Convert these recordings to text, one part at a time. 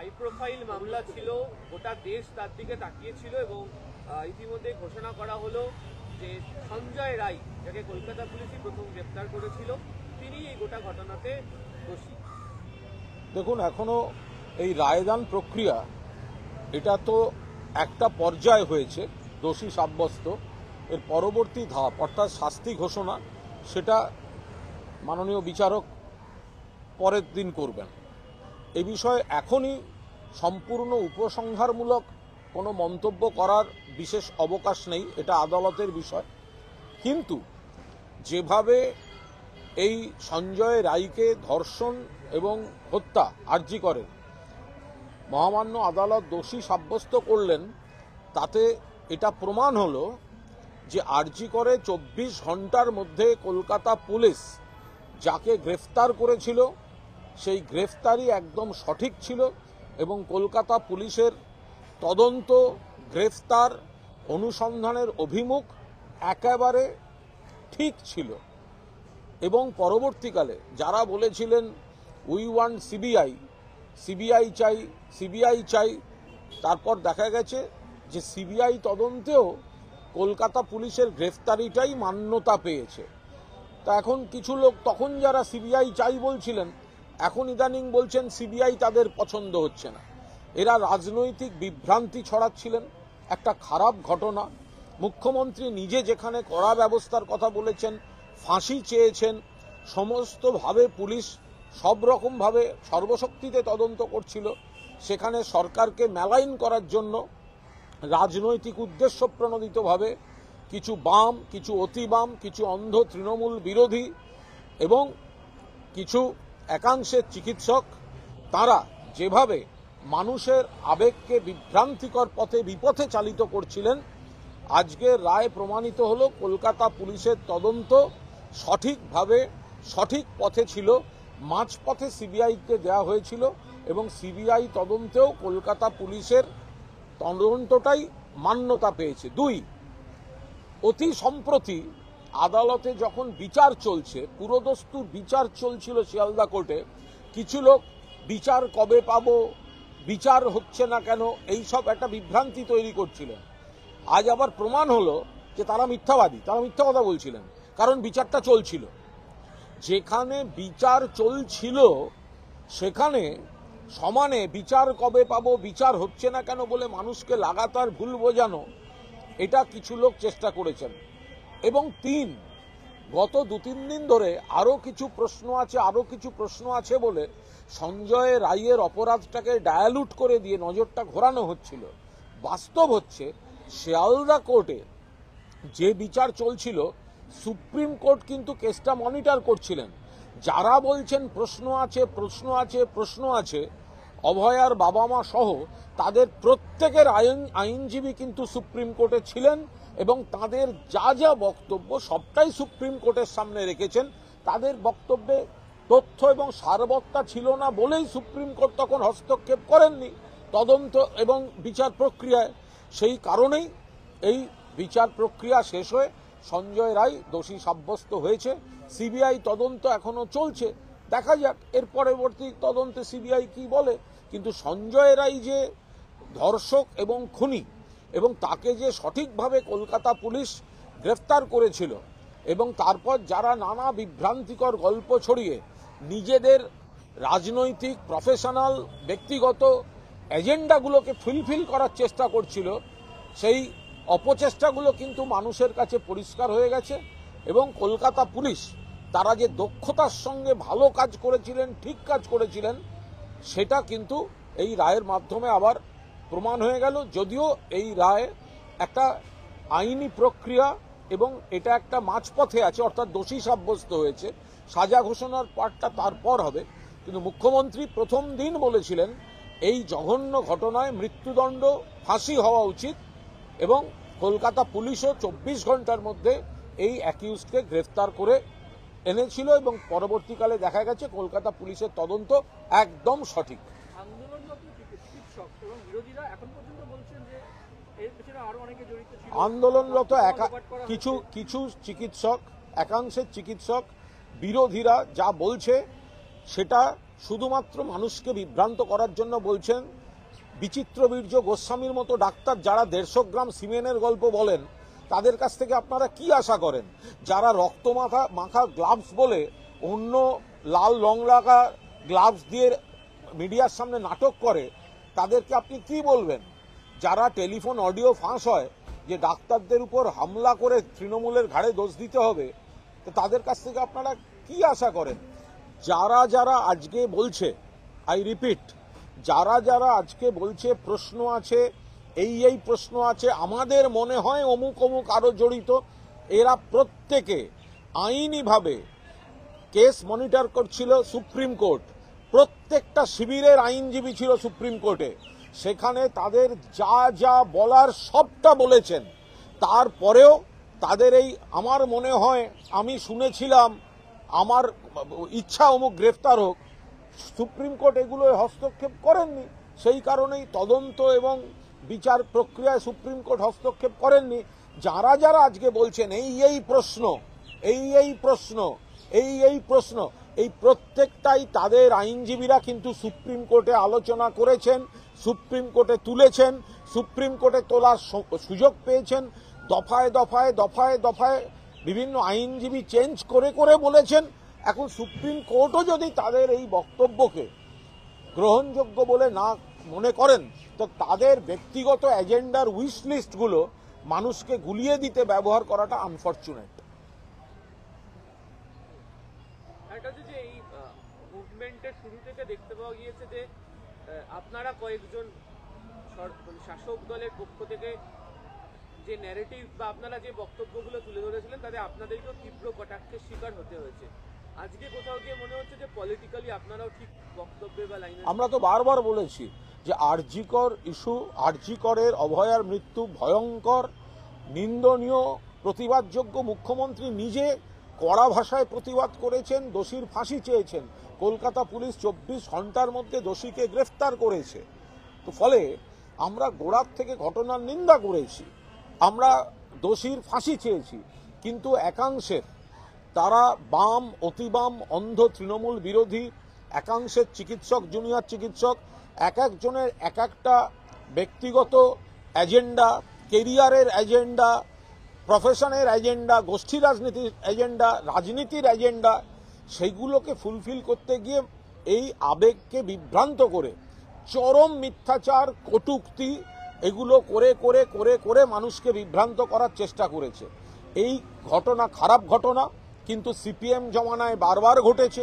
High profile মামলা ছিল, গোটা দেশ তার দিকে তাকিয়েছিল এবং ইতিমধ্যে ঘোষণা করা হলো যে সঞ্জয় রায়, যাকে কলকাতা পুলিশই প্রথম গ্রেপ্তার করেছিল, তিনি এই গোটা ঘটনাতে দোষী। দেখুন, এখনো এই রায়দান প্রক্রিয়া এটা তো একটা পর্যায় হয়েছে দোষী সাব্যস্ত, এর পরবর্তী ধাপ অর্থাৎ শাস্তি ঘোষণা সেটা মাননীয় বিচারক পরের দিন করবেন। এ বিষয়ে এখনই সম্পূর্ণ উপসংহারমূলক কোনো মন্তব্য করার বিশেষ অবকাশ নেই, এটা আদালতের বিষয়। কিন্তু যেভাবে এই সঞ্জয় রায়কে ধর্ষণ এবং হত্যা আরজি করেন মহামান্য আদালত দোষী সাব্যস্ত করলেন, তাতে এটা প্রমাণ হলো যে আরজি করে 24 ঘন্টার মধ্যে কলকাতা পুলিশ যাকে গ্রেফতার করেছিল সেই গ্রেফতারি একদম সঠিক ছিল এবং কলকাতা পুলিশের তদন্ত, গ্রেফতার, অনুসন্ধানের অভিমুখ একেবারে ঠিক ছিল। এবং পরবর্তীকালে যারা বলেছিলেন উই ওয়ান্ট সিবিআই চাই, তারপর দেখা গেছে যে সিবিআই তদন্তেও কলকাতা পুলিশের গ্রেফতারিটাই মান্যতা পেয়েছে। তা এখন কিছু লোক তখন যারা সিবিআই চাই বলছিলেন, এখন ইদানিং বলছেন সিবিআই তাদের পছন্দ হচ্ছে না। এরা রাজনৈতিক বিভ্রান্তি ছড়াচ্ছিলেন, একটা খারাপ ঘটনা। মুখ্যমন্ত্রী নিজে যেখানে কড়া ব্যবস্থার কথা বলেছেন, ফাঁসি চেয়েছেন, সমস্তভাবে পুলিশ সব রকমভাবে সর্বশক্তিতে তদন্ত করছিল, সেখানে সরকারকে মেলাইন করার জন্য রাজনৈতিক উদ্দেশ্য প্রণোদিতভাবে কিছু বাম, কিছু অতি বাম, কিছু অন্ধ তৃণমূল বিরোধী এবং কিছু একাংশের চিকিৎসক, তারা যেভাবে মানুষের আবেগকে বিভ্রান্তিকর পথে বিপথে চালিত করছিলেন, আজকের রায় প্রমাণিত হলো কলকাতা পুলিশের তদন্ত সঠিকভাবে সঠিক পথে ছিল। মাঝপথে সিবিআইকে দেওয়া হয়েছিল এবং সিবিআই তদন্তেও কলকাতা পুলিশের তদন্তটাই মান্যতা পেয়েছে। 2, অতি সম্প্রতি আদালতে যখন বিচার চলছে, পুরোদস্তুর বিচার চলছিল শিয়ালদা কোর্টে, কিছু লোক বিচার কবে পাবো, বিচার হচ্ছে না কেন, এইসব একটা বিভ্রান্তি তৈরি করছিলেন। আজ আবার প্রমাণ হলো যে তারা মিথ্যাবাদী, তারা মিথ্যা কথা বলছিলেন, কারণ বিচারটা চলছিল। যেখানে বিচার চলছিল সেখানে সমানে বিচার কবে পাবো, বিচার হচ্ছে না কেন বলে মানুষকে লাগাতার ভুল বোঝানো, এটা কিছু লোক চেষ্টা করেছেন। এবং 3, গত 2-3 দিন ধরে আরও কিছু প্রশ্ন আছে বলে সঞ্জয় রায়ের অপরাধটাকে ডায়ালুট করে দিয়ে নজরটা ঘোরানো হচ্ছিল। বাস্তব হচ্ছে শিয়ালদা কোর্টে যে বিচার চলছিল, সুপ্রিম কোর্ট কিন্তু কেসটা মনিটর করছিলেন। যারা বলছেন প্রশ্ন আছে, অভয়ার বাবা মা সহ তাদের প্রত্যেকের আইনজীবী কিন্তু সুপ্রিম কোর্টে ছিলেন এবং তাদের যা বক্তব্য সবটাই সুপ্রিম কোর্টের সামনে রেখেছেন। তাদের বক্তব্যে তথ্য এবং সারবত্তা ছিল না বলেই সুপ্রিম কোর্ট তখন হস্তক্ষেপ করেননি তদন্ত এবং বিচার প্রক্রিয়ায়। সেই কারণেই এই বিচার প্রক্রিয়া শেষ হয়ে সঞ্জয় রায় দোষী সাব্যস্ত হয়েছে। সিবিআই তদন্ত এখনো চলছে, দেখা যাক এর পরবর্তী তদন্তে সিবিআই কি বলে। কিন্তু সঞ্জয় রায় যে ধর্ষক এবং খুনি এবং তাকে যে সঠিকভাবে কলকাতা পুলিশ গ্রেফতার করেছিল এবং তারপর যারা নানা বিভ্রান্তিকর গল্প ছড়িয়ে নিজেদের রাজনৈতিক, প্রফেশনাল, ব্যক্তিগত এজেন্ডাগুলোকে ফুলফিল করার চেষ্টা করছিল, সেই অপচেষ্টাগুলো কিন্তু মানুষের কাছে পরিষ্কার হয়ে গেছে। এবং কলকাতা পুলিশ তারা যে দক্ষতার সঙ্গে ভালো কাজ করেছিলেন, ঠিক কাজ করেছিলেন, সেটা কিন্তু এই রায়ের মাধ্যমে আবার প্রমাণ হয়ে গেল। যদিও এই রায় একটা আইনি প্রক্রিয়া এবং এটা একটা মাঝপথে আছে, অর্থাৎ দোষী সাব্যস্ত হয়েছে, সাজা ঘোষণার পার্টটা তারপর হবে। কিন্তু মুখ্যমন্ত্রী প্রথম দিন বলেছিলেন এই জঘন্য ঘটনায় মৃত্যুদণ্ড, ফাঁসি হওয়া উচিত এবং কলকাতা পুলিশও 24 ঘন্টার মধ্যে এই অ্যাকিউজকে গ্রেফতার করে এনেছিল এবং পরবর্তীকালে দেখা গেছে কলকাতা পুলিশের তদন্ত একদম সঠিক। আন্দোলনরত কিছু চিকিৎসক, একাংশের চিকিৎসক বিরোধীরা যা বলছে সেটা শুধুমাত্র মানুষকে বিভ্রান্ত করার জন্য বলছেন। বিচিত্রবীর্য গোস্বামীর মতো ডাক্তার যারা 150 গ্রাম সিমেনের গল্প বলেন, তাদের কাছ থেকে আপনারা কি আশা করেন? যারা রক্ত মাখা গ্লাভস বলে অন্য লাল রং লাগা গ্লাভস দিয়ে মিডিয়ার সামনে নাটক করে, তাদেরকে আপনি কি বলবেন? যারা টেলিফোন অডিও ফাঁস হয় যে ডাক্তারদের উপর হামলা করে তৃণমূলের ঘাড়ে দোষ দিতে হবে, তো তাদের কাছ থেকে আপনারা কি আশা করেন? যারা যারা আজকে বলছে, আই রিপিট, যারা যারা আজকে বলছে প্রশ্ন আছে, এই প্রশ্ন আছে, আমাদের মনে হয় অমুক অমুক আরো জড়িত, এরা প্রত্যেকে আইনিভাবে কেস মনিটর করছিল সুপ্রিম কোর্ট। প্রত্যেকটা শিবিরের আইনজীবী ছিল সুপ্রিম কোর্টে, সেখানে তাদের যা যা বলার সবটা বলেছেন। তারপরেও তাদের এই আমার মনে হয়, আমি শুনেছিলাম, আমার ইচ্ছা অমুক গ্রেফতার হোক, সুপ্রিম কোর্ট এগুলো হস্তক্ষেপ করেননি। সেই কারণেই তদন্ত এবং বিচার প্রক্রিয়ায় সুপ্রিম কোর্ট হস্তক্ষেপ করেননি। যারা যারা আজকে বলছেন এই প্রশ্ন, এই প্রশ্ন, এই প্রশ্ন, এই প্রত্যেকটাই তাদের আইনজীবীরা কিন্তু সুপ্রিম কোর্টে আলোচনা করেছেন, সুপ্রিম কোর্টে তুলেছেন, সুপ্রিম কোর্টে তোলার সুযোগ পেয়েছেন। দফায় দফায় দফায় দফায় বিভিন্ন আইনজীবী চেঞ্জ করে করে বলেছেন। এখন সুপ্রিম কোর্টও যদি তাদের এই বক্তব্যকে গ্রহণযোগ্য বলে না মনে করেন, তো তাদের ব্যক্তিগত এজেন্ডার উইশ লিস্টগুলো মানুষকে গুলিয়ে দিতে ব্যবহার করাটা আনফরচুনেট। একটা যে এই মুভমেন্টের শুরু থেকে দেখতে পাওয়া গিয়েছে যে আপনারা কয়েকজন শাসক দলের পক্ষ থেকে যে ন্যারেটিভ বা আপনারা যে বক্তব্যগুলো তুলে ধরেছিলেন, তাতে আপনাদেরকেও তীব্র কটাক্ষের শিকার হতে হয়েছে। আজকে কোথাও গিয়ে মনে হচ্ছে যে পলিটিক্যালি আপনারাও ঠিক বক্তব্যে বা লাইনে। আমরা তো বারবার বলেছি যে আরজিকর ইস্যু, আরজিকরের অভয়ার মৃত্যু ভয়ঙ্কর, নিন্দনীয়, প্রতিবাদযোগ্য। মুখ্যমন্ত্রী নিজে কড়া ভাষায় প্রতিবাদ করেছেন, দোষীর ফাঁসি চেয়েছেন। কলকাতা পুলিশ 24 ঘন্টার মধ্যে দোষীকে গ্রেফতার করেছে। তো ফলে আমরা গোড়ার থেকে ঘটনার নিন্দা করেছি, আমরা দোষীর ফাঁসি চেয়েছি। কিন্তু একাংশের, তারা বাম, অতিবাম, অন্ধ তৃণমূল বিরোধী, একাংশের চিকিৎসক, জুনিয়র চিকিৎসক, এক একজনের এক একটা ব্যক্তিগত এজেন্ডা, কেরিয়ারের এজেন্ডা, প্রফেশনের এজেন্ডা, গোষ্ঠী রাজনীতির এজেন্ডা, রাজনীতির এজেন্ডা, সেইগুলোকে ফুলফিল করতে গিয়ে এই আবেগকে বিভ্রান্ত করে চরম মিথ্যাচার, কটূক্তি, এগুলো করে করে করে করে মানুষকে বিভ্রান্ত করার চেষ্টা করেছে। এই ঘটনা খারাপ ঘটনা, কিন্তু সিপিএম জমানায় বারবার ঘটেছে।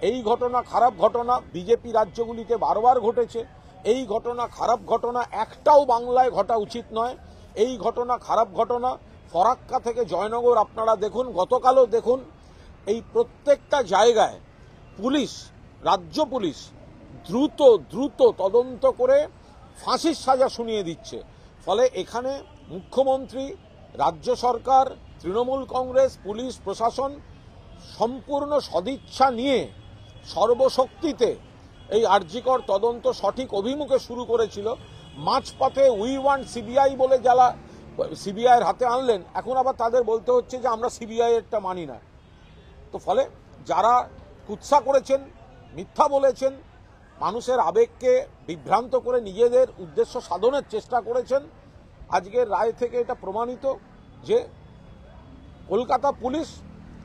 এই ঘটনা খারাপ ঘটনা বিজেপি রাজ্যগুলিতে বারবার ঘটেছে। এই ঘটনা খারাপ ঘটনা একটাও বাংলায় ঘটা উচিত নয়। এই ঘটনা খারাপ ঘটনা ফরাক্কা থেকে জয়নগর আপনারা দেখুন, গতকালও দেখুন, এই প্রত্যেকটা জায়গায় পুলিশ, রাজ্য পুলিশ দ্রুত দ্রুত তদন্ত করে ফাঁসির সাজা শুনিয়ে দিচ্ছে। ফলে এখানে মুখ্যমন্ত্রী, রাজ্য সরকার, তৃণমূল কংগ্রেস, পুলিশ প্রশাসন সম্পূর্ণ সদিচ্ছা নিয়ে সর্বশক্তিতে এই আরজিকর তদন্ত সঠিক অভিমুখে শুরু করেছিল। মাঝপথে উই ওয়ান্ট সিবিআই বলে যারা সিবিআইয়ের হাতে আনলেন, এখন আবার তাদের বলতে হচ্ছে যে আমরা সিবিআই এরটা মানি না। তো ফলে যারা কুৎসা করেছেন, মিথ্যা বলেছেন, মানুষের আবেগকে বিভ্রান্ত করে নিজেদের উদ্দেশ্য সাধনের চেষ্টা করেছেন, আজকের রায় থেকে এটা প্রমাণিত যে কলকাতা পুলিশ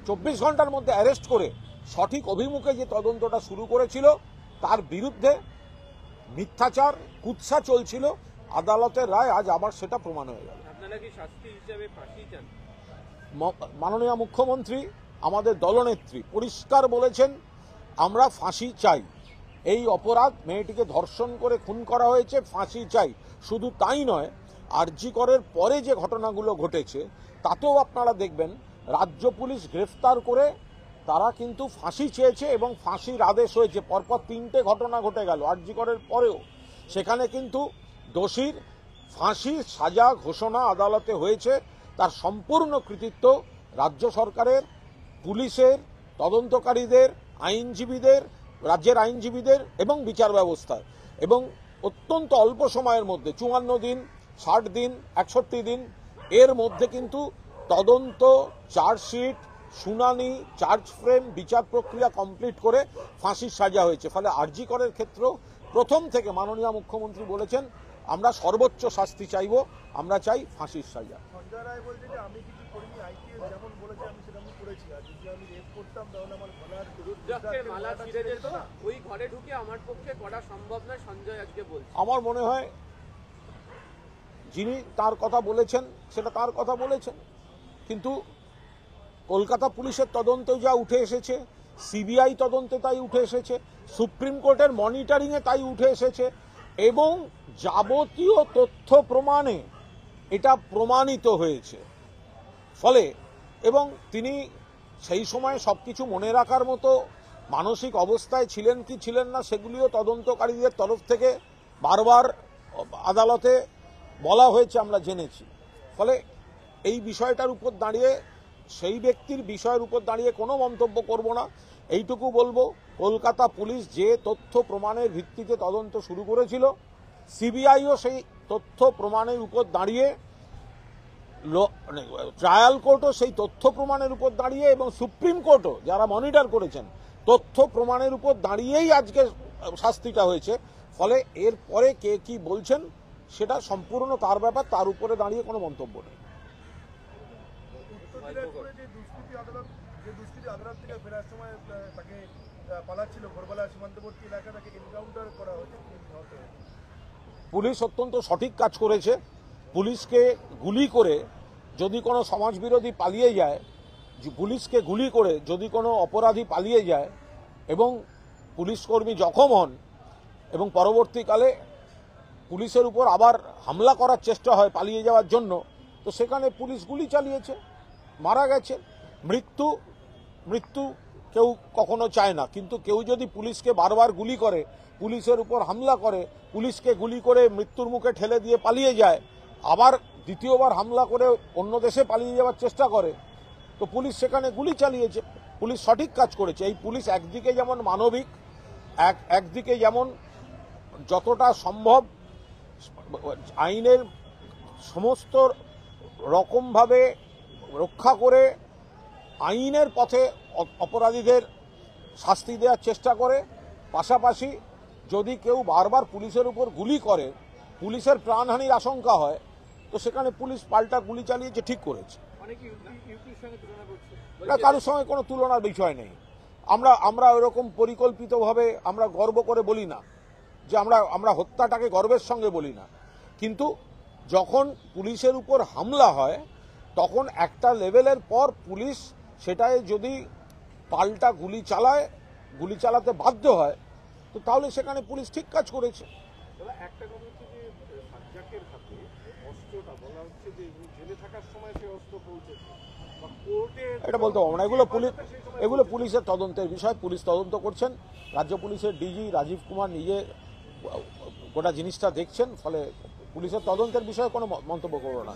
24 ঘন্টার মধ্যে অ্যারেস্ট করে সঠিক অভিমুখে যে তদন্তটা শুরু করেছিল, তার বিরুদ্ধে মিথ্যাচার, কুৎসা চলছিল। আদালতের রায় আজ আবার সেটা প্রমাণ হয়ে গেল। আপনারা কি শাস্তি হিসেবে ফাঁসি চান? মাননীয় মুখ্যমন্ত্রী, আমাদের দলনেত্রী পরিষ্কার বলেছেন, আমরা ফাঁসি চাই। এই অপরাধ, মেয়েটিকে ধর্ষণ করে খুন করা হয়েছে, ফাঁসি চাই। শুধু তাই নয়, আরজিকরের পরে যে ঘটনাগুলো ঘটেছে তাতেও আপনারা দেখবেন রাজ্য পুলিশ গ্রেফতার করে তারা কিন্তু ফাঁসি চেয়েছে এবং ফাঁসির আদেশ হয়েছে। পরপর 3টে ঘটনা ঘটে গেল আরজিকরের পরেও, সেখানে কিন্তু দোষীর ফাঁসির সাজা ঘোষণা আদালতে হয়েছে। তার সম্পূর্ণ কৃতিত্ব রাজ্য সরকারের, পুলিশের, তদন্তকারীদের, আইনজীবীদের, রাজ্যের আইনজীবীদের এবং বিচার ব্যবস্থার। এবং অত্যন্ত অল্প সময়ের মধ্যে 54 দিন, 60 দিন, 61 দিন এর মধ্যে কিন্তু তদন্ত, চার্জশিট, শুনানি, চার্জ ফ্রেম, বিচার প্রক্রিয়া কমপ্লিট করে ফাঁসির সাজা হয়েছে। ফলে আরজি করের ক্ষেত্রেও প্রথম থেকে মাননীয় মুখ্যমন্ত্রী বলেছেন আমরা সর্বোচ্চ শাস্তি চাইব, আমরা চাই ফাঁসির সাজা। সঞ্জয় রায় বলছে যে আমি কিছু করিনি, আইপিএস যেমন বলেছে আমি সেরকম করেছি, আর যদি আমি রেপ করতাম তাহলে আমার গলার রুদ্রাক্ষের মালা ছিঁড়ে যেত, ওই ঘরে ঢুকে আমার পক্ষে করা সম্ভব নয়, সঞ্জয় আজকে বলছে। আমার মনে হয় যিনি তার কথা বলেছেন সেটা তার কথা বলেছেন, কিন্তু কলকাতা পুলিশের তদন্তে যা উঠে এসেছে, সিবিআই তদন্তে তাই উঠে এসেছে, সুপ্রিম কোর্টের মনিটরিংয়ে তাই উঠে এসেছে, এবং যাবতীয় তথ্য প্রমাণে এটা প্রমাণিত হয়েছে। ফলে এবং তিনি সেই সময় সবকিছু মনে রাখার মতো মানসিক অবস্থায় ছিলেন কি ছিলেন না সেগুলিও তদন্তকারীদের তরফ থেকে বারবার আদালতে বলা হয়েছে, আমরা জেনেছি। ফলে এই বিষয়টার উপর দাঁড়িয়ে, সেই ব্যক্তির বিষয়ের উপর দাঁড়িয়ে কোনো মন্তব্য করব না। এইটুকু বলবো, কলকাতা পুলিশ যে তথ্য প্রমাণের ভিত্তিতে তদন্ত শুরু করেছিল, সিবিআইও সেই তথ্য প্রমাণের উপর দাঁড়িয়ে, ট্রায়াল কোর্টও সেই তথ্য প্রমাণের উপর দাঁড়িয়ে, এবং সুপ্রিম কোর্টও যারা মনিটর করেছেন তথ্য প্রমাণের উপর দাঁড়িয়েই আজকে শাস্তিটা হয়েছে। ফলে এর পরে কে কি বলছেন সেটা সম্পূর্ণ তার ব্যাপার, তার উপরে দাঁড়িয়ে কোনো মন্তব্য নেই। উত্তর দিনাজপুরে যে দুষ্কৃতী আদালত থেকে ফেরার সময় তাকে পালাচ্ছিল ভোরবেলা সীমান্তবর্তী এলাকা, তাকে এনকাউন্টার করা হয়েছে। পুলিশ অত্যন্ত সঠিক কাজ করেছে। পুলিশকে গুলি করে যদি কোনো সমাজবিরোধী পালিয়ে যায়, পুলিশকে গুলি করে যদি কোনো অপরাধী পালিয়ে যায় এবং পুলিশকর্মী জখম হন এবং পরবর্তীকালে পুলিশের উপর আবার হামলা করার চেষ্টা হয় পালিয়ে যাওয়ার জন্য, তো সেখানে পুলিশ গুলি চালিয়েছে, মারা গেছে। মৃত্যু কেউ কখনো চায় না, কিন্তু কেউ যদি পুলিশকে বারবার গুলি করে, পুলিশের উপর হামলা করে, পুলিশকে গুলি করে মৃত্যুর মুখে ঠেলে দিয়ে পালিয়ে যায়, আবার দ্বিতীয়বার হামলা করে অন্য দেশে পালিয়ে যাওয়ার চেষ্টা করে, তো পুলিশ সেখানে গুলি চালিয়েছে। পুলিশ সঠিক কাজ করেছে। এই পুলিশ একদিকে যেমন মানবিক, একদিকে যেমন যতটা সম্ভব আইনের সমস্ত রকমভাবে রক্ষা করে আইনের পথে অপরাধীদের শাস্তি দেওয়ার চেষ্টা করে, পাশাপাশি যদি কেউ বারবার পুলিশের উপর গুলি করে, পুলিশের প্রাণহানির আশঙ্কা হয়, তো সেখানে পুলিশ পাল্টা গুলি চালিয়েছে, ঠিক করেছে। না, কারোর সঙ্গে কোনো তুলনার বিষয় নেই। আমরা ওইরকম পরিকল্পিতভাবে আমরা গর্ব করে বলি না যে আমরা হত্যাটাকে গর্বের সঙ্গে বলি না, কিন্তু যখন পুলিশের উপর হামলা হয় তখন একটা লেভেলের পর পুলিশ সেটায় যদি পাল্টা গুলি চালাতে বাধ্য হয়, তো তাহলে সেখানে পুলিশ ঠিক কাজ করেছে। একটা কথা হচ্ছে যে সাজ্জাকের হাতে অস্ত্রটা বলা হচ্ছে যে জেলে থাকার সময় সে অস্ত্র পৌঁছেছে বা কোর্টে, এটা বলতে পারবো না, এগুলো পুলিশের তদন্তের বিষয়। পুলিশ তদন্ত করছেন, রাজ্য পুলিশের ডিজি রাজীব কুমার নিজে গোটা জিনিসটা দেখছেন। ফলে পুলিশের তদন্তের বিষয়ে কোনো মন্তব্য করবো না।